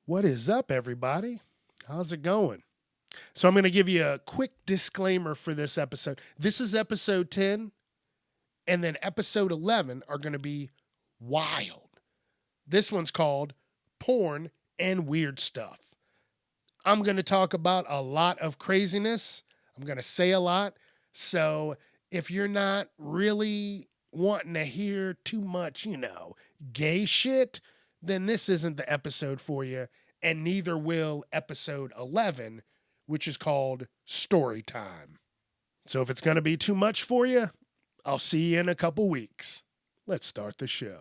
What is up, everybody? How's it going? So, I'm going to give you a quick disclaimer for this episode. This is episode 10, and then episode 11 are going to be wild. This one's called Porn and Weird Stuff. I'm going to talk about a lot of craziness. I'm going to say a lot. So, if you're not really wanting to hear too much, gay shit, then this isn't the episode for you. And neither will episode 11, which is called Story Time. So, if it's going to be too much for you, I'll see you in a couple weeks. Let's start the show.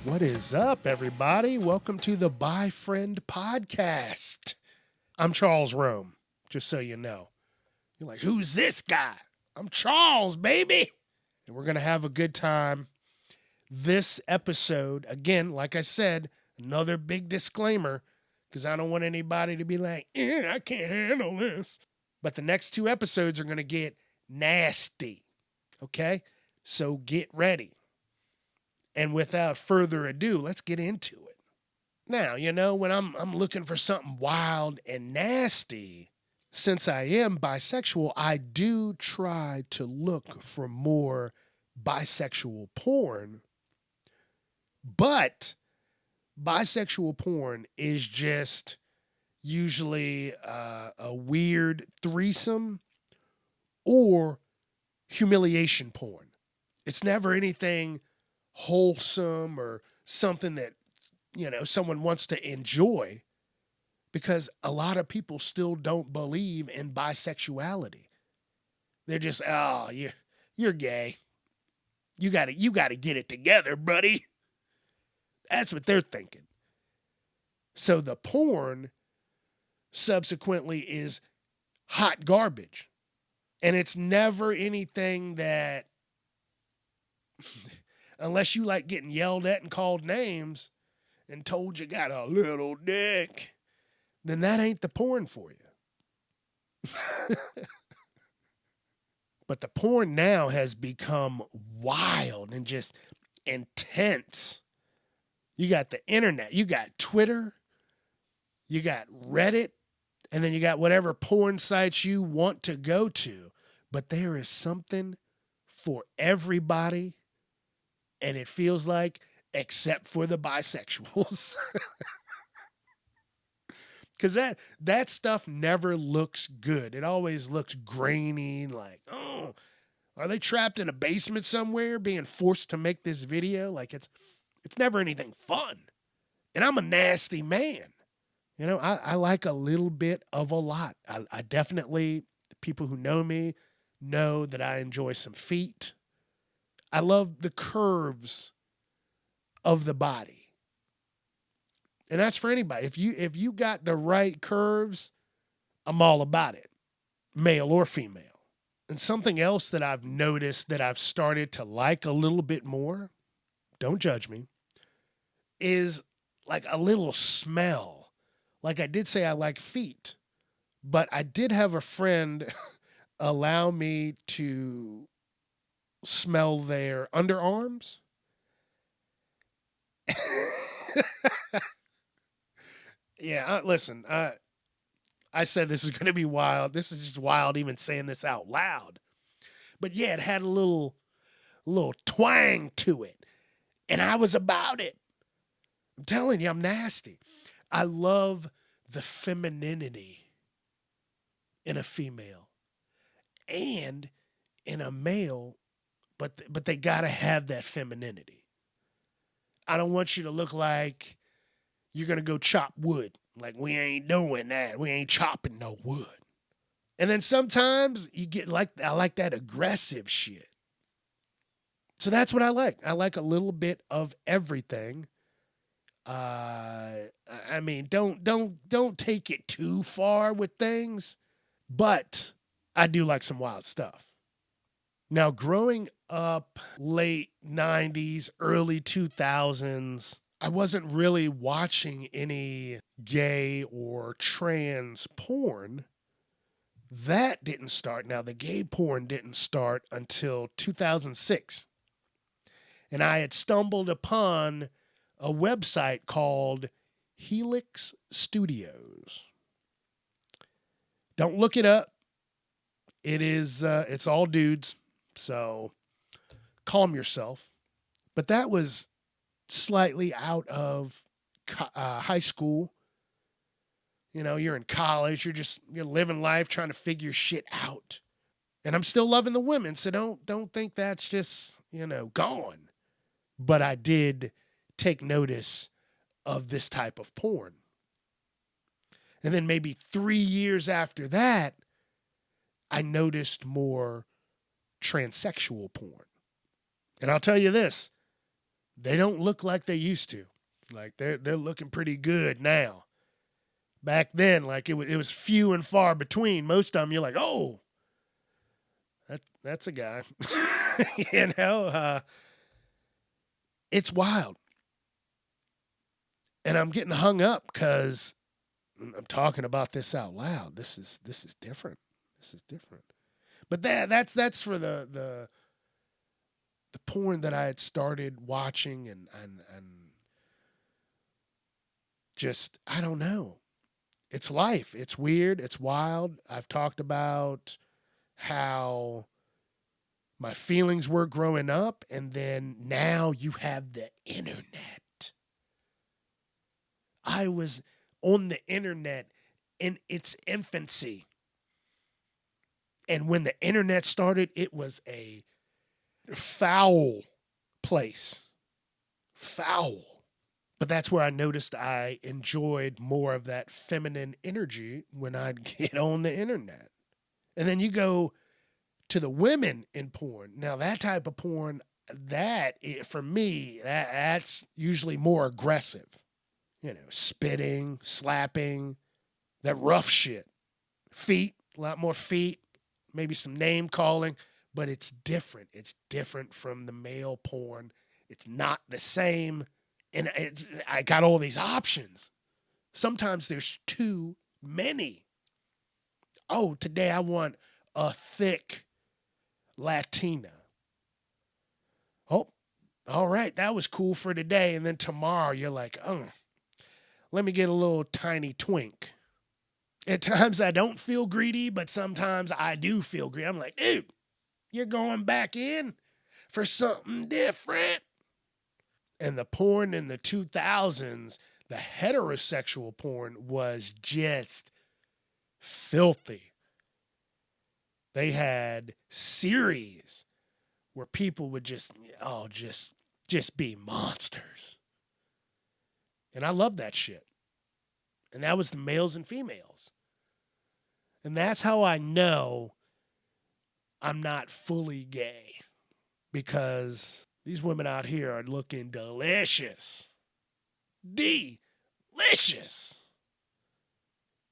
What is up, everybody? Welcome to the By Friend podcast. I'm Charles Rome, just so you know. You're like, who's this guy? I'm Charles, baby. And we're going to have a good time. This episode, again, like I said, another big disclaimer, because I don't want anybody to be like, I can't handle this. But the next two episodes are going to get nasty. Okay? So get ready. And without further ado, let's get into it. Now, when I'm looking for something wild and nasty, since I am bisexual, I do try to look for more bisexual porn. But bisexual porn is just usually a weird threesome or humiliation porn. It's never anything wholesome or something that someone wants to enjoy, because a lot of people still don't believe in bisexuality. They're just, oh, you're gay. You got to get it together, buddy. That's what they're thinking. So the porn subsequently is hot garbage. And it's never anything that unless you like getting yelled at and called names and told you got a little dick, then that ain't the porn for you. But the porn now has become wild and just intense. You got the internet, you got Twitter, you got Reddit, and then you got whatever porn sites you want to go to. But there is something for everybody. And it feels like, except for the bisexuals. Because that stuff never looks good. It always looks grainy, like, oh, are they trapped in a basement somewhere being forced to make this video? Like, it's never anything fun. And I'm a nasty man. I like a little bit of a lot. I definitely, people who know me know that I enjoy some feet. I love the curves of the body. And that's for anybody. If you got the right curves, I'm all about it, male or female. And something else that I've noticed that I've started to like a little bit more, don't judge me, is like a little smell. Like I did say I like feet, but I did have a friend allow me to smell their underarms. Yeah, listen, I said this is going to be wild. This is just wild even saying this out loud. But yeah, it had a little twang to it. And I was about it. I'm telling you, I'm nasty. I love the femininity in a female and in a male, but they got to have that femininity. I don't want you to look like you're going to go chop wood. Like, we ain't doing that. We ain't chopping no wood. And then sometimes you get I like that aggressive shit. So that's what I like. I like a little bit of everything. I mean, don't take it too far with things, but I do like some wild stuff. Now, growing up late 90s, early 2000s, I wasn't really watching any gay or trans porn. That didn't start. Now, the gay porn didn't start until 2006. And I had stumbled upon a website called Helix Studios. Don't look it up. It's all dudes. So calm yourself. But that was slightly out of high school. You know, you're in college, you're living life, trying to figure shit out. And I'm still loving the women, so don't think that's just, gone. But I did take notice of this type of porn. And then maybe 3 years after that, I noticed more transsexual porn. And I'll tell you this, they don't look like they used to. Like they're looking pretty good now. Back then, like it was few and far between. Most of them, you're like, oh, that's a guy. It's wild. And I'm getting hung up because I'm talking about this out loud. This is different. This is different. But that's for the porn that I had started watching and just I don't know. It's life. It's weird. It's wild. I've talked about how my feelings were growing up, and then now you have the internet. I was on the internet in its infancy. And when the internet started, it was a foul place. Foul. But that's where I noticed I enjoyed more of that feminine energy when I'd get on the internet. And then you go to the women in porn. Now, that type of porn, for me, that's usually more aggressive. Spitting, slapping, that rough shit. Feet, a lot more feet, maybe some name calling, but it's different. It's different from the male porn. It's not the same. And I got all these options. Sometimes there's too many. Oh, today I want a thick Latina. Oh, all right, that was cool for today. And then tomorrow you're like, oh, let me get a little tiny twink. At times I don't feel greedy, but sometimes I do feel greedy. I'm like, dude, you're going back in for something different. And the porn in the 2000s, the heterosexual porn was just filthy. They had series where people would just be monsters. And I love that shit. And that was the males and females. And that's how I know I'm not fully gay. Because these women out here are looking delicious. Delicious.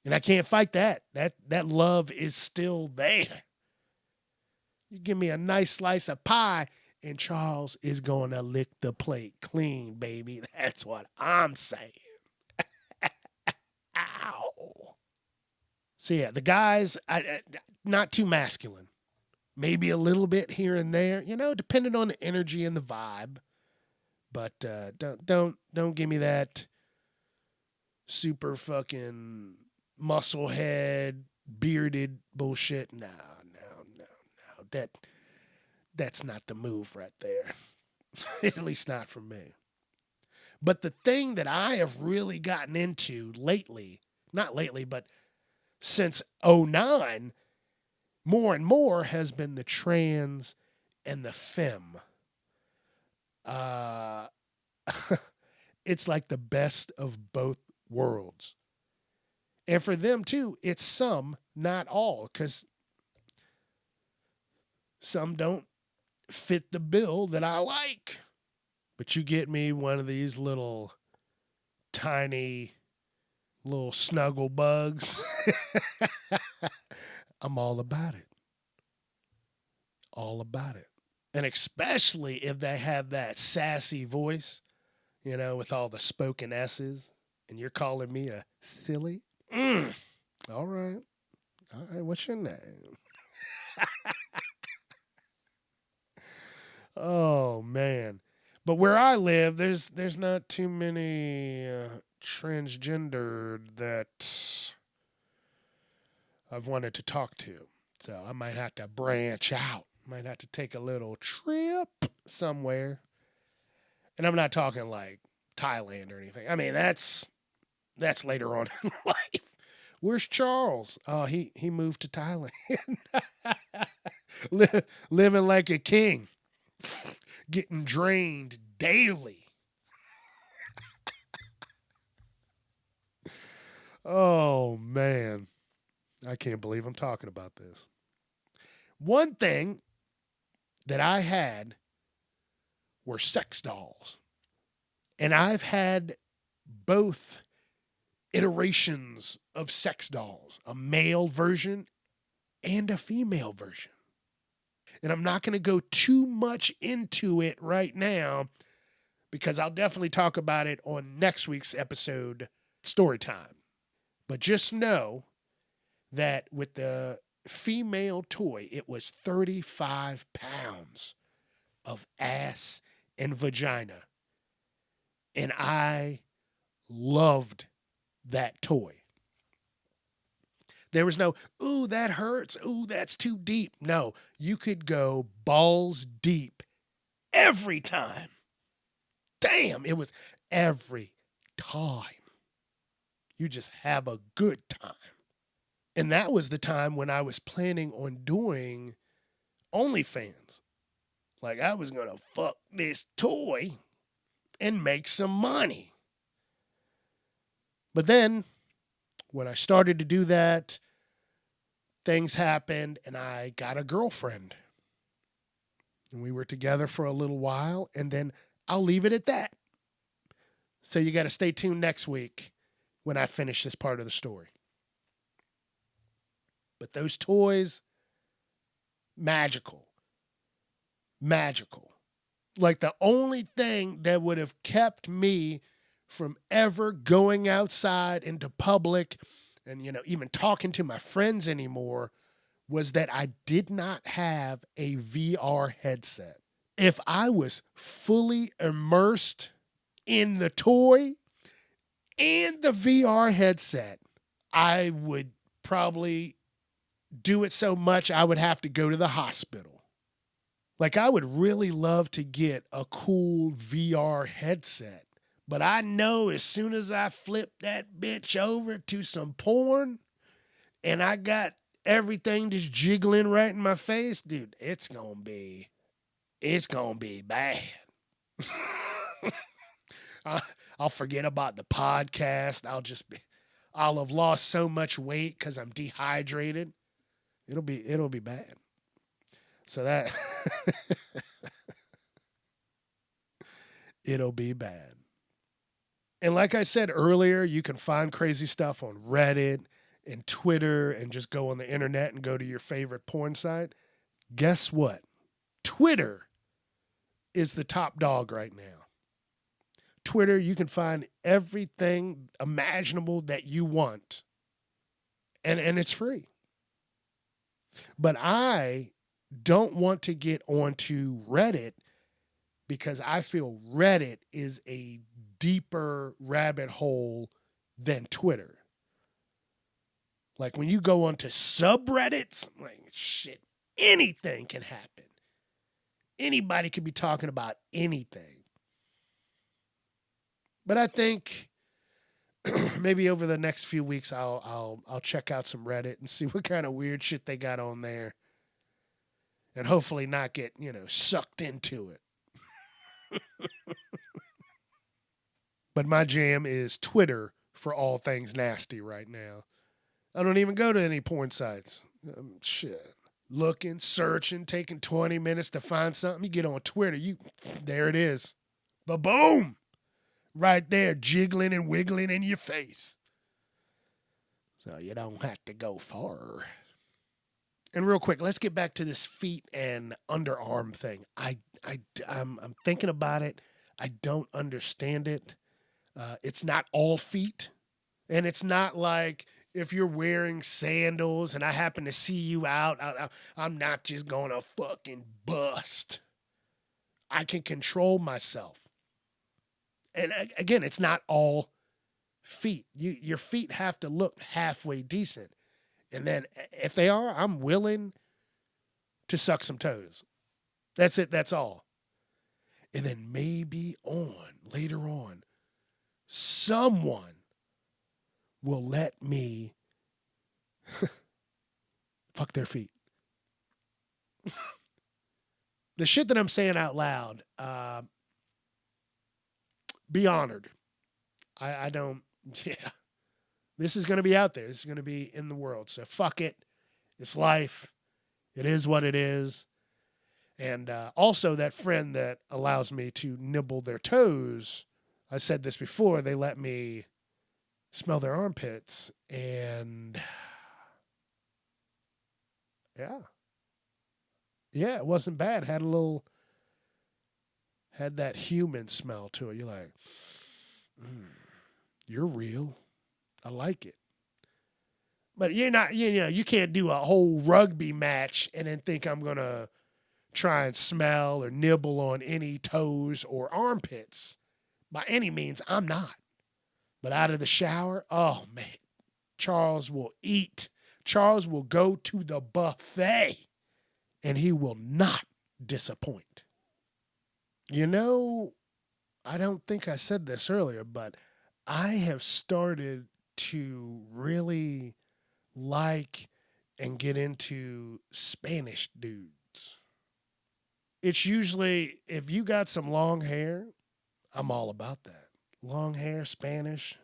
And I can't fight that. That love is still there. You give me a nice slice of pie, and Charles is going to lick the plate clean, baby. That's what I'm saying. Ow. So, yeah, the guys, not too masculine. Maybe a little bit here and there, depending on the energy and the vibe. But don't give me that super fucking muscle head, bearded bullshit. No. That's not the move right there. At least not for me. But the thing that I have really gotten into lately, not lately, but since '09, more and more has been the trans and the femme. It's like the best of both worlds. And for them too, it's some, not all, because some don't fit the bill that I like. But you get me one of these little tiny little snuggle bugs. I'm all about it. All about it. And especially if they have that sassy voice. with all the spoken S's, and you're calling me a silly? Mm. All right. All right. What's your name? Oh man. But where I live, there's not too many transgendered that I've wanted to talk to. So I might have to branch out. Might have to take a little trip somewhere. And I'm not talking like Thailand or anything. I mean, that's later on in life. Where's Charles? Oh, he moved to Thailand. Living like a king, getting drained daily. Oh man, I can't believe I'm talking about this. One thing that I had were sex dolls. And I've had both iterations of sex dolls, a male version and a female version. And I'm not going to go too much into it right now because I'll definitely talk about it on next week's episode, Story Time. But just know that with the female toy, it was 35 pounds of ass and vagina. And I loved that toy. There was no, ooh, that hurts. Ooh, that's too deep. No, you could go balls deep every time. Damn, it was every time. You just have a good time. And that was the time when I was planning on doing OnlyFans. Like I was going to fuck this toy and make some money. But then when I started to do that, things happened and I got a girlfriend. And we were together for a little while, and then I'll leave it at that. So you got to stay tuned next week when I finish this part of the story. But those toys, magical. Magical. Like the only thing that would have kept me from ever going outside into public and, even talking to my friends anymore was that I did not have a VR headset. If I was fully immersed in the toy and the VR headset, I would probably do it so much I would have to go to the hospital. Like I would really love to get a cool VR headset. But I know as soon as I flip that bitch over to some porn and I got everything just jiggling right in my face, dude, it's gonna be bad. I'll forget about the podcast. I'll have lost so much weight because I'm dehydrated. It'll be bad. So that it'll be bad. And like I said earlier, you can find crazy stuff on Reddit and Twitter and just go on the internet and go to your favorite porn site. Guess what? Twitter is the top dog right now. Twitter, you can find everything imaginable that you want. And it's free. But I don't want to get onto Reddit because I feel Reddit is a deeper rabbit hole than Twitter. Like when you go onto subreddits, like shit, anything can happen. Anybody could be talking about anything. But I think maybe over the next few weeks I'll check out some Reddit and see what kind of weird shit they got on there. And hopefully not get, sucked into it. But my jam is Twitter for all things nasty right now. I don't even go to any porn sites. Shit. Looking, searching, taking 20 minutes to find something. You get on Twitter, there it is. Ba-boom! Right there, jiggling and wiggling in your face. So you don't have to go far. And real quick, let's get back to this feet and underarm thing. I'm thinking about it. I don't understand it. It's not all feet. And it's not like if you're wearing sandals and I happen to see you out, I'm not just going to fucking bust. I can control myself. And again, it's not all feet. Your feet have to look halfway decent. And then if they are, I'm willing to suck some toes. That's it. That's all. And then maybe later on, someone will let me fuck their feet. The shit that I'm saying out loud, be honored. I don't, yeah. This is going to be out there. This is going to be in the world. So fuck it. It's life. It is what it is. And also that friend that allows me to nibble their toes, I said this before, they let me smell their armpits. And yeah. Yeah, it wasn't bad. Had that human smell to it. You're like, you're real. I like it. But you're not, you can't do a whole rugby match and then think I'm going to try and smell or nibble on any toes or armpits. By any means, I'm not. But out of the shower, oh man, Charles will eat. Charles will go to the buffet and he will not disappoint. I don't think I said this earlier, but I have started to really like and get into Spanish dudes. It's usually, if you got some long hair, I'm all about that. Long hair, Spanish,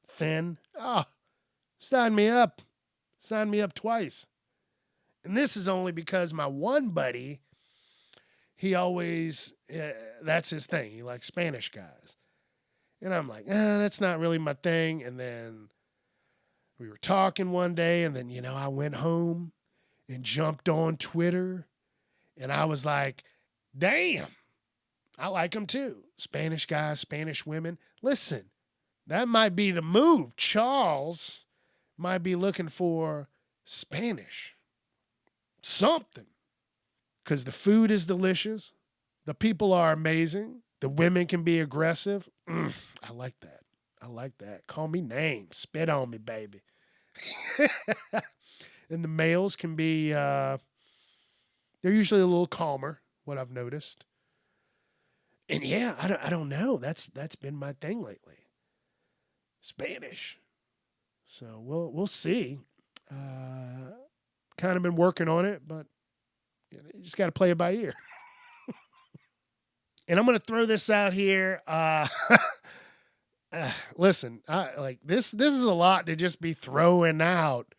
thin. Sign me up. Sign me up twice. And this is only because my one buddy, he always, that's his thing. He likes Spanish guys. And I'm like, that's not really my thing. And then we were talking one day, and then, I went home and jumped on Twitter. And I was like, damn, I like them too. Spanish guys, Spanish women. Listen, that might be the move. Charles might be looking for Spanish. Something. Because the food is delicious. The people are amazing. The women can be aggressive. I like that. I like that. Call me names. Spit on me, baby. And the males can be, they're usually a little calmer, what I've noticed. And yeah, I don't know. That's been my thing lately. Spanish. So we'll see. Kind of been working on it, but you just got to play it by ear. And I'm going to throw this out here. Listen, this is a lot to just be throwing out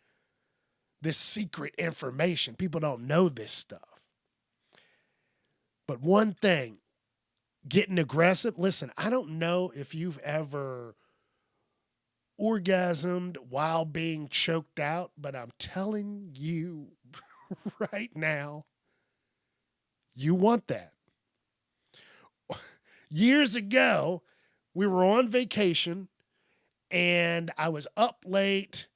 this secret information. People don't know this stuff. But one thing, getting aggressive. Listen, I don't know if you've ever orgasmed while being choked out, but I'm telling you right now, you want that. Years ago, we were on vacation and I was up late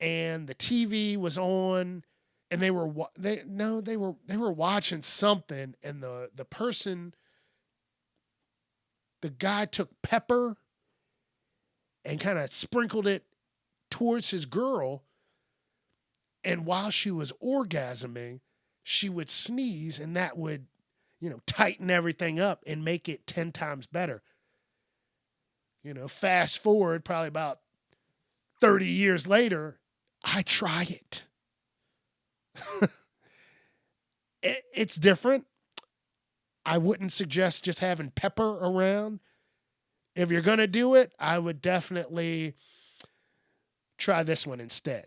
and the TV was on and they were watching something, and the guy took pepper and kind of sprinkled it towards his girl, and while she was orgasming, she would sneeze, and that would tighten everything up and make it 10 times better. Fast forward probably about 30 years later, I try it. It's different. I wouldn't suggest just having pepper around. If you're going to do it, I would definitely try this one instead.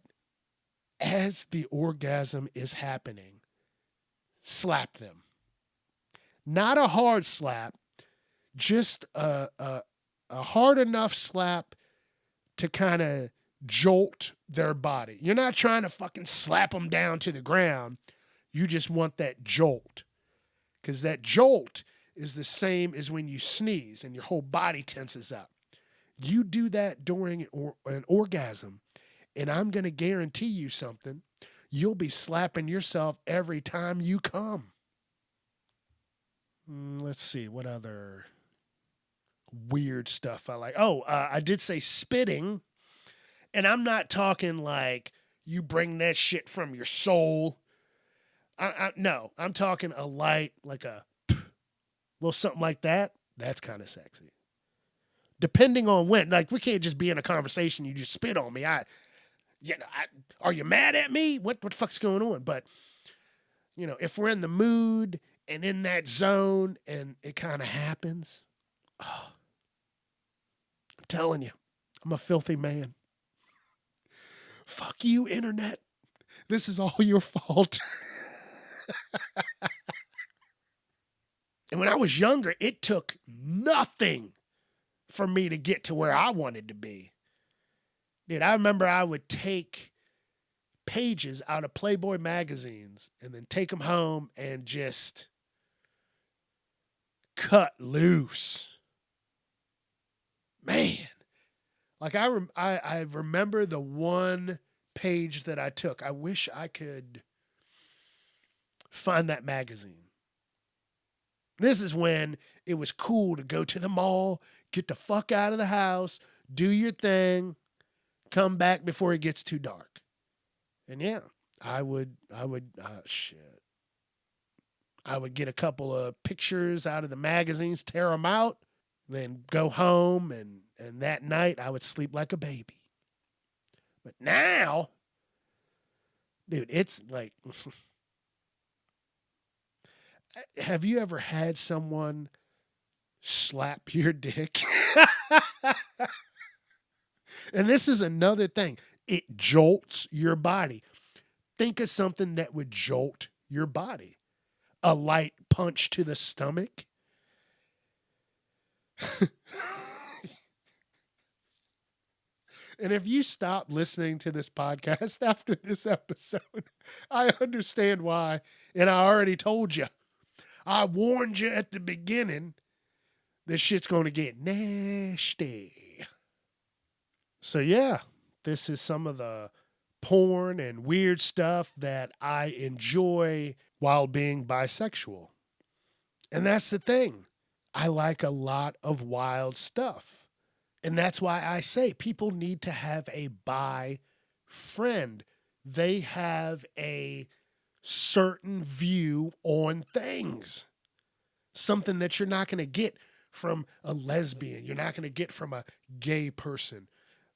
As the orgasm is happening, slap them. Not a hard slap, just a hard enough slap to kind of jolt their body. You're not trying to fucking slap them down to the ground. You just want that jolt. Because that jolt is the same as when you sneeze and your whole body tenses up. You do that during an orgasm, and I'm going to guarantee you something. You'll be slapping yourself every time you come. Let's see, what other weird stuff I like. Oh, I did say spitting, and I'm not talking like you bring that shit from your soul. No, I'm talking a light, like a little something like that. That's kind of sexy. Depending on when, like we can't just be in a conversation. You just spit on me. Are you mad at me? What the fuck's going on? But if we're in the mood and in that zone, and it kind of happens, oh, I'm telling you, I'm a filthy man. Fuck you, internet. This is all your fault. And when I was younger, it took nothing for me to get to where I wanted to be. Dude, I remember I would take pages out of Playboy magazines and then take them home and just cut loose. Man. Like I remember the one page that I took. I wish I could find that magazine. This is when it was cool to go to the mall, get the fuck out of the house, do your thing, come back before it gets too dark. And yeah, I would get a couple of pictures out of the magazines, tear them out, then go home, and that night I would sleep like a baby. But now, dude, it's like, have you ever had someone slap your dick? And this is another thing. It jolts your body. Think of something that would jolt your body. A light punch to the stomach. And if you stop listening to this podcast after this episode, I understand why. And I already told you. I warned you at the beginning. This shit's going to get nasty. So yeah, this is some of the porn and weird stuff that I enjoy while being bisexual. And that's the thing. I like a lot of wild stuff. And that's why I say people need to have a bi friend. They have a certain view on things. Something that you're not going to get from a lesbian. You're not going to get from a gay person.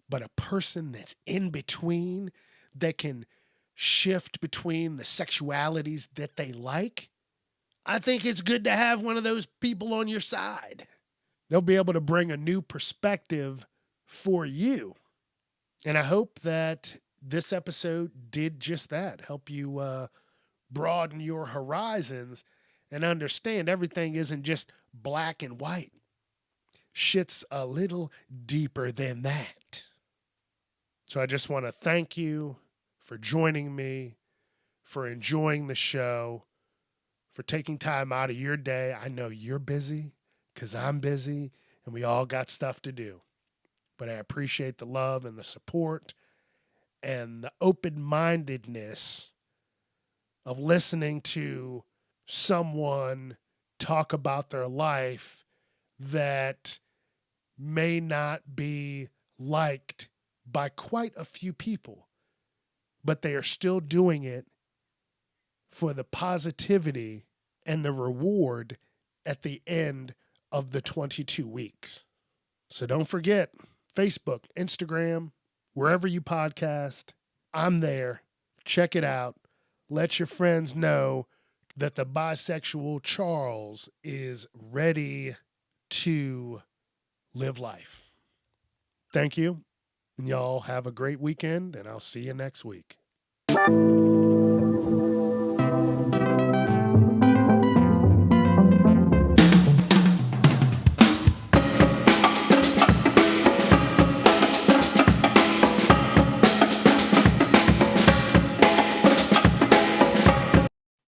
But a person that's in between, that can shift between the sexualities that they like. I think it's good to have one of those people on your side. They'll be able to bring a new perspective for you. And I hope that this episode did just that. Help you broaden your horizons and understand everything isn't just black and white. Shit's a little deeper than that. So I just want to thank you for joining me, for enjoying the show, for taking time out of your day. I know you're busy because I'm busy and we all got stuff to do. But I appreciate the love and the support and the open-mindedness of listening to someone talk about their life that may not be liked by quite a few people, but they are still doing it for the positivity and the reward at the end of the 22 weeks. So don't forget, Facebook, Instagram, wherever you podcast, I'm there. Check it out. Let your friends know that the bisexual Charles is ready to live life. Thank you. And y'all have a great weekend, and I'll see you next week.